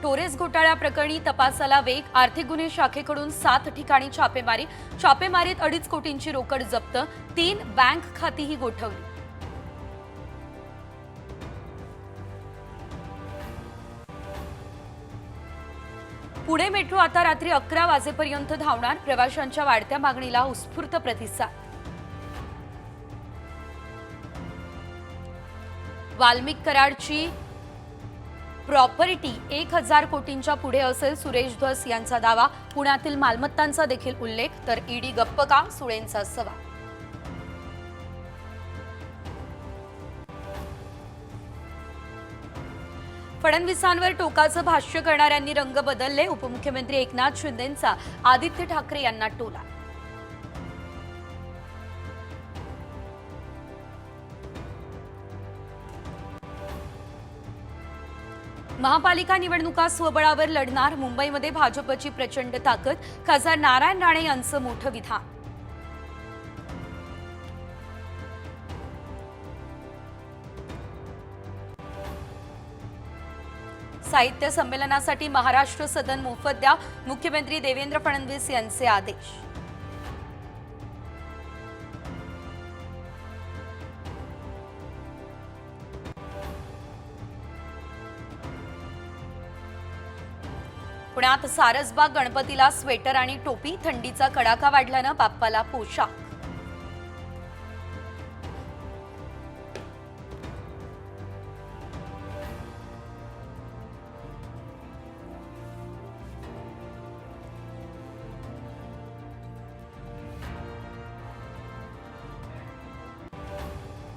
Storage घोटाळ्याप्रकरणी तपासाला वेग। आर्थिक गुन्हे शाखेकडून 7 ठिकाणी छापेमारी। छापेमारीत 2.5 कोटींची रोकड जप्त। 3 बँक खातीही गोठवली। पुणे मेट्रो आता रात्री 11 वाजेपर्यंत धावणार। प्रवाशांच्या वाढत्या मागणीला उत्स्फूर्त प्रतिसाद। वाल्मिक कराडची प्रॉपर्टी 1000 कोटींच्या पुढे असेल, सुरेश धस यांचा दावा। पुण्यातील मालमत्तांचा देखील उल्लेख। तर ईडी गप्प का, सुळेंचा सवाल। फडणवीसांवर टोकाचं भाष्य करणाऱ्यांनी रंग बदलले। उपमुख्यमंत्री एकनाथ शिंदेंचा आदित्य ठाकरे यांना टोला। महापालिका निवडणुका स्वबळावर लढणार। मुंबईमध्ये भाजपची प्रचंड ताकद। खासदार नारायण राणे यांचं मोठं विधान। साहित्य संमेलनासाठी महाराष्ट्र सदन मोफत द्या। मुख्यमंत्री देवेंद्र फडणवीस यांचे आदेश। पुण्यात सारसबाग गणपतीला स्वेटर आणि टोपी। थंडीचा कडाका वाढल्यानं बाप्पाला पोशाख।